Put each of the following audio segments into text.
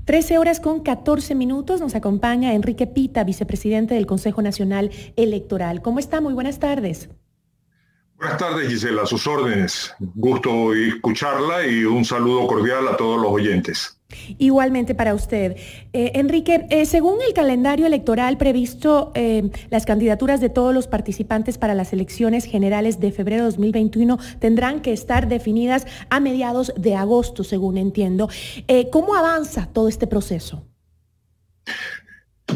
13:14. Nos acompaña Enrique Pita, vicepresidente del Consejo Nacional Electoral. ¿Cómo está? Muy buenas tardes. Buenas tardes, Gisela, a sus órdenes. Gusto escucharla y un saludo cordial a todos los oyentes. Igualmente para usted. Enrique, según el calendario electoral previsto, las candidaturas de todos los participantes para las elecciones generales de febrero de 2021 tendrán que estar definidas a mediados de agosto, según entiendo. ¿Cómo avanza todo este proceso?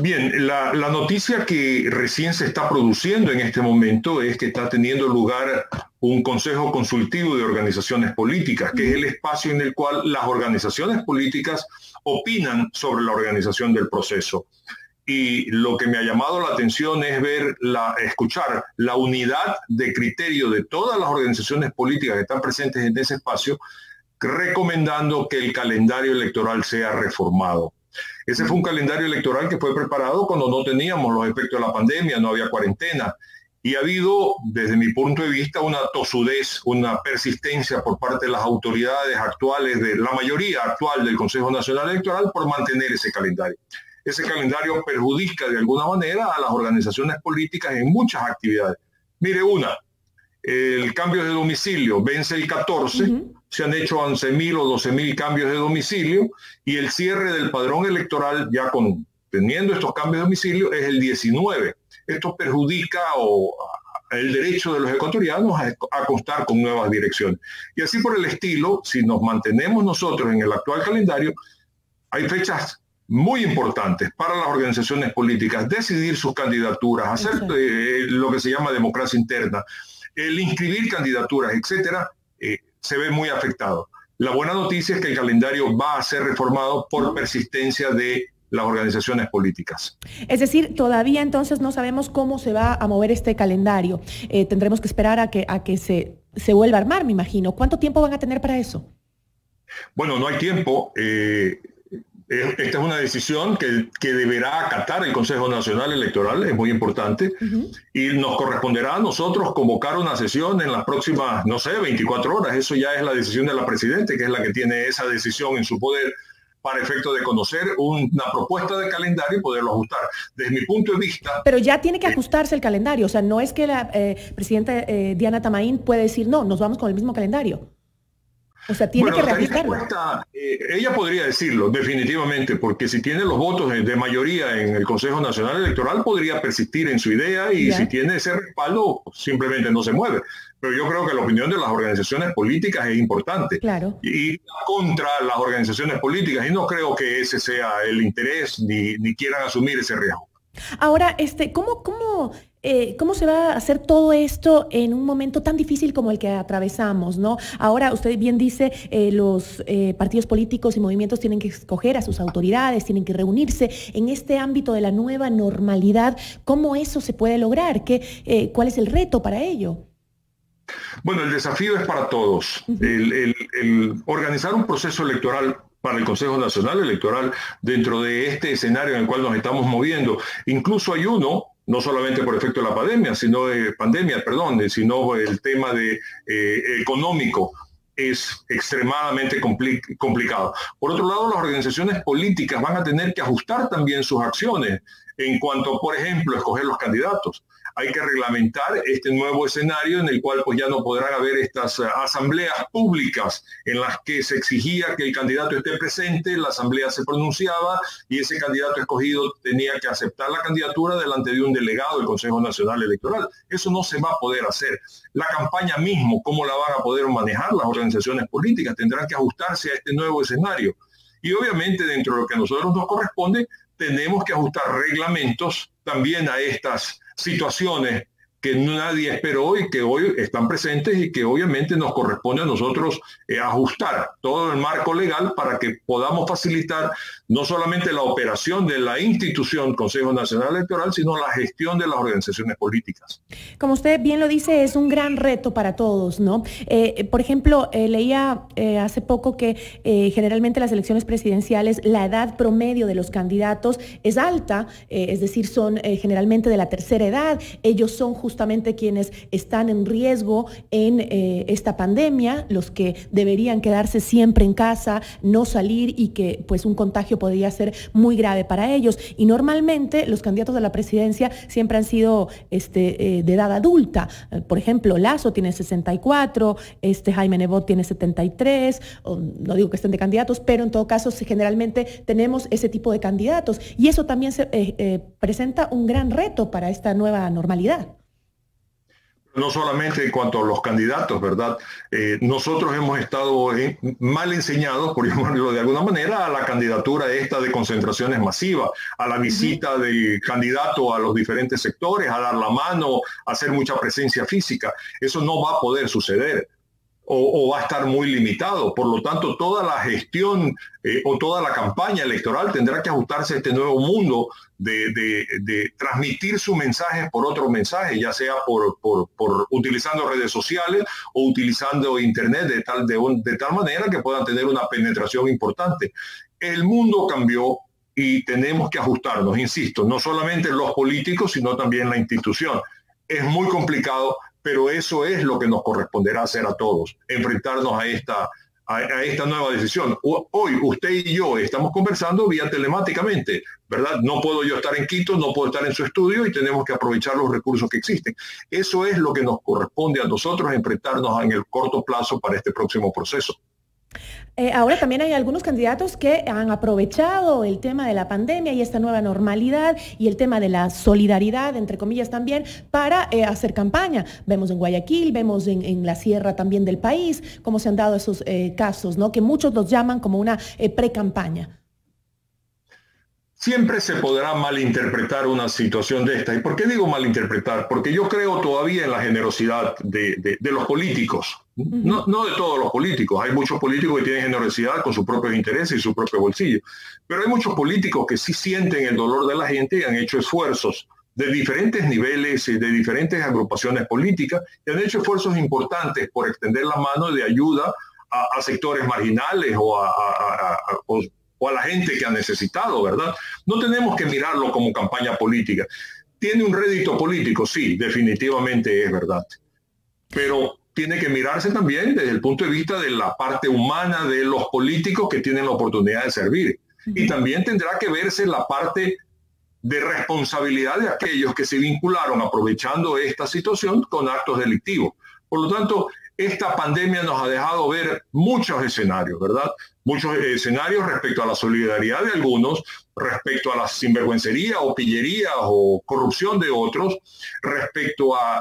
Bien, la noticia que recién se está produciendo en este momento es que está teniendo lugar un consejo consultivo de organizaciones políticas, que es el espacio en el cual las organizaciones políticas opinan sobre la organización del proceso. Y lo que me ha llamado la atención es escuchar la unidad de criterio de todas las organizaciones políticas que están presentes en ese espacio, recomendando que el calendario electoral sea reformado. Ese fue un calendario electoral que fue preparado cuando no teníamos los efectos de la pandemia, no había cuarentena. Y ha habido, desde mi punto de vista, una tosudez, una persistencia por parte de las autoridades actuales, de la mayoría actual del Consejo Nacional Electoral, por mantener ese calendario. Ese calendario perjudica de alguna manera a las organizaciones políticas en muchas actividades. Mire, el cambio de domicilio vence el 14, se han hecho 11.000 o 12.000 cambios de domicilio y el cierre del padrón electoral, ya teniendo estos cambios de domicilio, es el 19. Esto perjudica el derecho de los ecuatorianos a constar con nuevas direcciones. Y así por el estilo, si nos mantenemos nosotros en el actual calendario, hay fechas muy importantes para las organizaciones políticas, decidir sus candidaturas, hacer lo que se llama democracia interna, el inscribir candidaturas, etcétera, se ve muy afectado. La buena noticia es que el calendario va a ser reformado por persistencia de las organizaciones políticas. Es decir, todavía entonces no sabemos cómo se va a mover este calendario. Tendremos que esperar a que se vuelva a armar, me imagino. ¿Cuánto tiempo van a tener para eso? Bueno, no hay tiempo. Esta es una decisión que deberá acatar el Consejo Nacional Electoral, es muy importante, y nos corresponderá a nosotros convocar una sesión en las próximas, 24 horas. Eso ya es la decisión de la Presidenta, que es la que tiene esa decisión en su poder para efecto de conocer una propuesta de calendario y poderlo ajustar. Desde mi punto de vista... Pero ya tiene que ajustarse el calendario, o sea, no es que la Presidenta Diana Tamaín puede decir, no, nos vamos con el mismo calendario. O sea, tiene que reajustarlo. Ella podría decirlo, definitivamente, porque si tiene los votos de mayoría en el Consejo Nacional Electoral, podría persistir en su idea y si tiene ese respaldo, simplemente no se mueve. Pero yo creo que la opinión de las organizaciones políticas es importante. Claro. Y contra las organizaciones políticas, y no creo que ese sea el interés ni quieran asumir ese riesgo. Ahora, ¿cómo se va a hacer todo esto en un momento tan difícil como el que atravesamos, ¿no? Ahora, usted bien dice, los partidos políticos y movimientos tienen que escoger a sus autoridades, tienen que reunirse en este ámbito de la nueva normalidad. ¿Cómo eso se puede lograr? ¿Cuál es el reto para ello? Bueno, el desafío es para todos. El organizar un proceso electoral para el Consejo Nacional Electoral dentro de este escenario en el cual nos estamos moviendo. Incluso hay no solamente por efecto de la pandemia, sino el tema económico es extremadamente complicado. Por otro lado, las organizaciones políticas van a tener que ajustar también sus acciones en cuanto, por ejemplo, escoger los candidatos. Hay que reglamentar este nuevo escenario en el cual pues ya no podrán haber estas asambleas públicas en las que se exigía que el candidato esté presente, la asamblea se pronunciaba y ese candidato escogido tenía que aceptar la candidatura delante de un delegado del Consejo Nacional Electoral. Eso no se va a poder hacer. La campaña mismo, ¿cómo la van a poder manejar las organizaciones políticas? Tendrán que ajustarse a este nuevo escenario. Y obviamente dentro de lo que a nosotros nos corresponde, tenemos que ajustar reglamentos también a estas situaciones que nadie esperó y que hoy están presentes y que obviamente nos corresponde a nosotros ajustar todo el marco legal para que podamos facilitar no solamente la operación de la institución Consejo Nacional Electoral, sino la gestión de las organizaciones políticas. Como usted bien lo dice, es un gran reto para todos, ¿no? Por ejemplo, leía hace poco que generalmente las elecciones presidenciales, la edad promedio de los candidatos es alta, es decir, son generalmente de la tercera edad, ellos son justamente justamente quienes están en riesgo en esta pandemia, los que deberían quedarse siempre en casa, no salir y que pues un contagio podría ser muy grave para ellos. Y normalmente los candidatos a la presidencia siempre han sido de edad adulta. Por ejemplo, Lasso tiene 64, Jaime Nebot tiene 73, no digo que estén de candidatos, pero en todo caso generalmente tenemos ese tipo de candidatos y eso también presenta un gran reto para esta nueva normalidad. No solamente en cuanto a los candidatos, ¿verdad? Nosotros hemos estado mal enseñados, por llamarlo de alguna manera, a la candidatura esta de concentraciones masivas, a la visita del candidato a los diferentes sectores, a dar la mano, a hacer mucha presencia física. Eso no va a poder suceder. O va a estar muy limitado. Por lo tanto, toda la gestión o toda la campaña electoral tendrá que ajustarse a este nuevo mundo de transmitir su mensaje por otro mensaje, ya sea por utilizando redes sociales o utilizando Internet de tal manera que puedan tener una penetración importante. El mundo cambió y tenemos que ajustarnos, insisto, no solamente los políticos, sino también la institución. Es muy complicado, pero eso es lo que nos corresponderá hacer a todos, enfrentarnos a esta nueva decisión. Hoy usted y yo estamos conversando vía telemáticamente, ¿verdad? No puedo yo estar en Quito, no puedo estar en su estudio y tenemos que aprovechar los recursos que existen. Eso es lo que nos corresponde a nosotros, enfrentarnos en el corto plazo para este próximo proceso. Ahora también hay algunos candidatos que han aprovechado el tema de la pandemia y esta nueva normalidad y el tema de la solidaridad, entre comillas también, para hacer campaña. Vemos en Guayaquil, vemos en la sierra también del país, cómo se han dado esos casos, ¿no? Que muchos los llaman como una pre-campaña. Siempre se podrá malinterpretar una situación de esta. ¿Y por qué digo malinterpretar? Porque yo creo todavía en la generosidad de los políticos. No de todos los políticos. Hay muchos políticos que tienen generosidad con sus propios intereses y su propio bolsillo. Pero hay muchos políticos que sí sienten el dolor de la gente y han hecho esfuerzos de diferentes niveles y de diferentes agrupaciones políticas y han hecho esfuerzos importantes por extender la mano de ayuda a sectores marginales o a la gente que ha necesitado, ¿verdad? No tenemos que mirarlo como campaña política. ¿Tiene un rédito político? Sí, definitivamente es verdad. Pero tiene que mirarse también desde el punto de vista de la parte humana de los políticos que tienen la oportunidad de servir. Y también tendrá que verse la parte de responsabilidad de aquellos que se vincularon aprovechando esta situación con actos delictivos. Por lo tanto, esta pandemia nos ha dejado ver muchos escenarios, ¿verdad? Muchos escenarios respecto a la solidaridad de algunos, respecto a la sinvergüencería o pillería o corrupción de otros, respecto a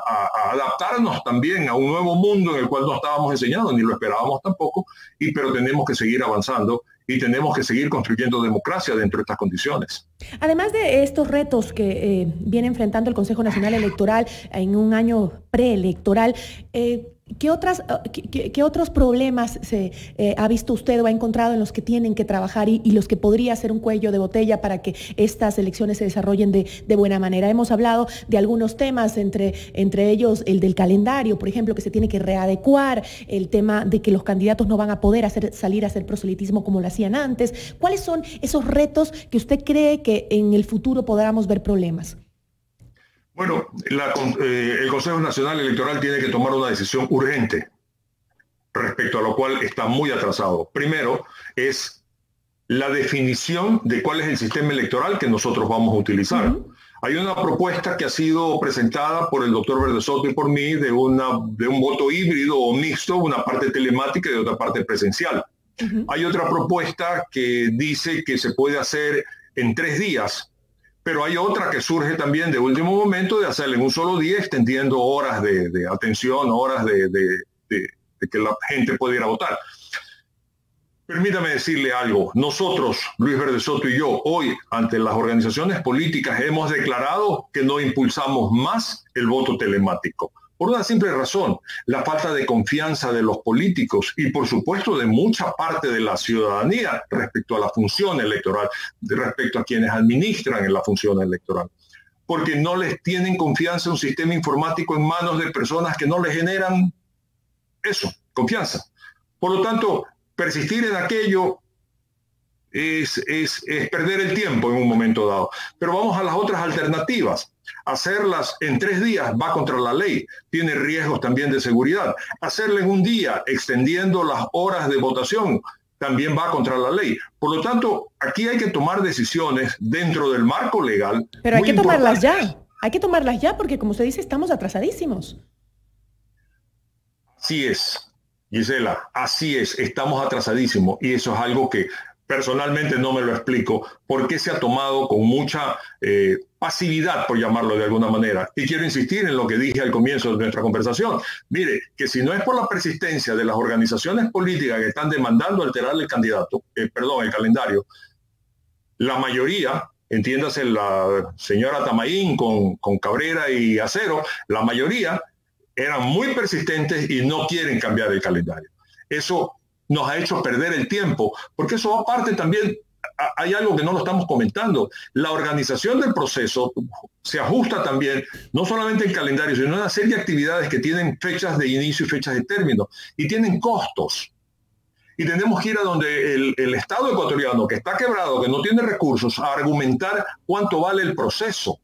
adaptarnos también a un nuevo mundo en el cual no estábamos enseñados ni lo esperábamos tampoco, pero tenemos que seguir avanzando y tenemos que seguir construyendo democracia dentro de estas condiciones. Además de estos retos que viene enfrentando el Consejo Nacional Electoral en un año preelectoral, ¿qué otros problemas ha visto usted o ha encontrado en los que tienen que trabajar y los que podría ser un cuello de botella para que estas elecciones se desarrollen de buena manera? Hemos hablado de algunos temas, entre ellos el del calendario, por ejemplo, que se tiene que readecuar, el tema de que los candidatos no van a poder salir a hacer proselitismo como lo hacían antes. ¿Cuáles son esos retos que usted cree que en el futuro podamos ver problemas? Bueno, el Consejo Nacional Electoral tiene que tomar una decisión urgente, respecto a lo cual está muy atrasado. Primero, es la definición de cuál es el sistema electoral que nosotros vamos a utilizar. Hay una propuesta que ha sido presentada por el doctor Verdesoto y por mí de un voto híbrido o mixto, una parte telemática y otra parte presencial. Hay otra propuesta que dice que se puede hacer en 3 días. Pero hay otra que surge también de último momento de hacerlo en un solo día, extendiendo horas de atención, horas de que la gente pueda ir a votar. Permítame decirle algo. Nosotros, Luis Verdesoto y yo, hoy, ante las organizaciones políticas, hemos declarado que no impulsamos más el voto telemático. Por una simple razón, la falta de confianza de los políticos y, por supuesto, de mucha parte de la ciudadanía respecto a la función electoral, respecto a quienes administran en la función electoral. Porque no les tienen confianza un sistema informático en manos de personas que no les generan eso, confianza. Por lo tanto, persistir en aquello es perder el tiempo en un momento dado. Pero vamos a las otras alternativas. Hacerlas en 3 días va contra la ley, tiene riesgos también de seguridad. Hacerla en un día, extendiendo las horas de votación, también va contra la ley. Por lo tanto, aquí hay que tomar decisiones dentro del marco legal. Pero hay que tomarlas ya. Hay que tomarlas ya porque, como usted dice, estamos atrasadísimos. Así es, Gisela, así es, estamos atrasadísimos y eso es algo que personalmente no me lo explico, por qué se ha tomado con mucha pasividad, por llamarlo de alguna manera. Y quiero insistir en lo que dije al comienzo de nuestra conversación. Mire, que si no es por la persistencia de las organizaciones políticas que están demandando alterar el el calendario, la mayoría, entiéndase la señora Tamaín con Cabrera y Acero, la mayoría eran muy persistentes y no quieren cambiar el calendario. Eso nos ha hecho perder el tiempo, porque eso aparte también, hay algo que no lo estamos comentando, la organización del proceso se ajusta también, no solamente el calendario, sino una serie de actividades que tienen fechas de inicio y fechas de término, y tienen costos. Y tenemos que ir a donde el Estado ecuatoriano, que está quebrado, que no tiene recursos, a argumentar cuánto vale el proceso,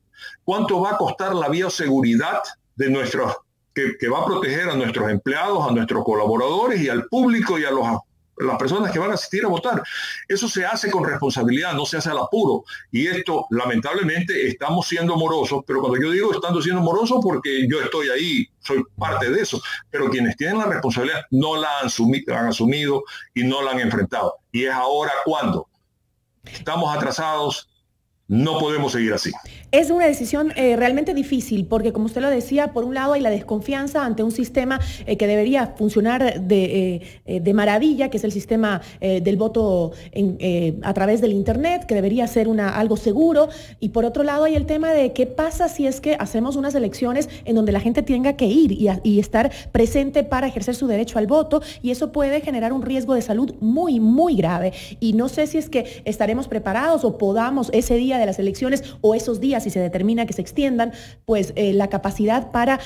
cuánto va a costar la bioseguridad de nuestros que va a proteger a nuestros empleados, a nuestros colaboradores y al público y a las personas que van a asistir a votar. Eso se hace con responsabilidad, no se hace al apuro. Y esto, lamentablemente, estamos siendo morosos, pero cuando yo digo estando siendo morosos, porque yo estoy ahí, soy parte de eso, pero quienes tienen la responsabilidad no la han asumido y no la han enfrentado. Y es ahora cuando estamos atrasados. No podemos seguir así. Es una decisión realmente difícil porque, como usted lo decía, por un lado hay la desconfianza ante un sistema que debería funcionar de maravilla, que es el sistema del voto a través del Internet, que debería ser algo seguro. Y por otro lado hay el tema de qué pasa si es que hacemos unas elecciones en donde la gente tenga que ir y estar presente para ejercer su derecho al voto, y eso puede generar un riesgo de salud muy, muy grave. Y no sé si es que estaremos preparados o podamos ese día de las elecciones o esos días, si se determina que se extiendan, pues la capacidad para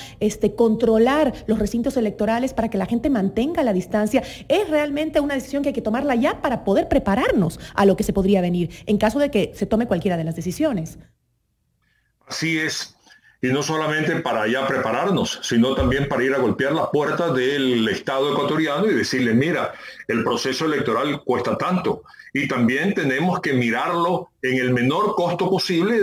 controlar los recintos electorales para que la gente mantenga la distancia. Es realmente una decisión que hay que tomarla ya para poder prepararnos a lo que se podría venir en caso de que se tome cualquiera de las decisiones. Así es. Y no solamente para ya prepararnos, sino también para ir a golpear las puertas del Estado ecuatoriano y decirle, mira, el proceso electoral cuesta tanto. Y también tenemos que mirarlo en el menor costo posible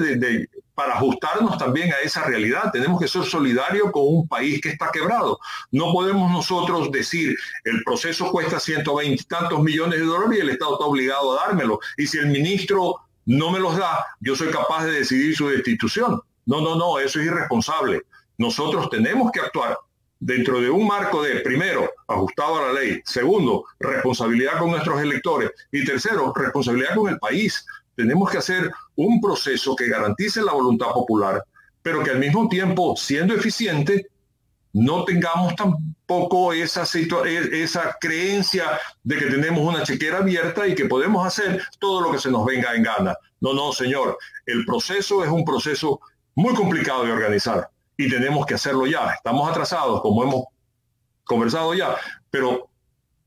para ajustarnos también a esa realidad. Tenemos que ser solidarios con un país que está quebrado. No podemos nosotros decir, el proceso cuesta 120 y tantos millones de dólares y el Estado está obligado a dármelo. Y si el ministro no me los da, yo soy capaz de decidir su destitución. No, eso es irresponsable. Nosotros tenemos que actuar dentro de un marco de, primero, ajustado a la ley, segundo, responsabilidad con nuestros electores y tercero, responsabilidad con el país. Tenemos que hacer un proceso que garantice la voluntad popular, pero que al mismo tiempo, siendo eficiente, no tengamos tampoco esa creencia de que tenemos una chequera abierta y que podemos hacer todo lo que se nos venga en gana. No, señor, el proceso es un proceso muy complicado de organizar y tenemos que hacerlo ya. Estamos atrasados, como hemos conversado ya, pero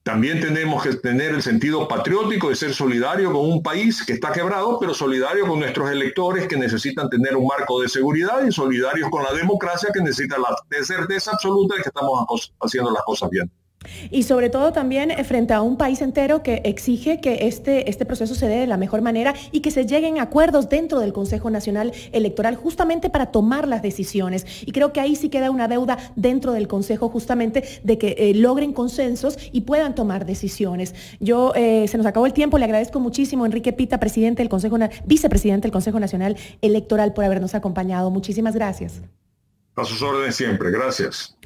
también tenemos que tener el sentido patriótico de ser solidario con un país que está quebrado, pero solidario con nuestros electores que necesitan tener un marco de seguridad y solidarios con la democracia que necesita la certeza absoluta de que estamos haciendo las cosas bien. Y sobre todo también frente a un país entero que exige que este proceso se dé de la mejor manera y que se lleguen a acuerdos dentro del Consejo Nacional Electoral justamente para tomar las decisiones. Y creo que ahí sí queda una deuda dentro del Consejo justamente de que logren consensos y puedan tomar decisiones. Se nos acabó el tiempo, le agradezco muchísimo a Enrique Pita, vicepresidente del Consejo Nacional Electoral, por habernos acompañado. Muchísimas gracias. A sus órdenes siempre, gracias.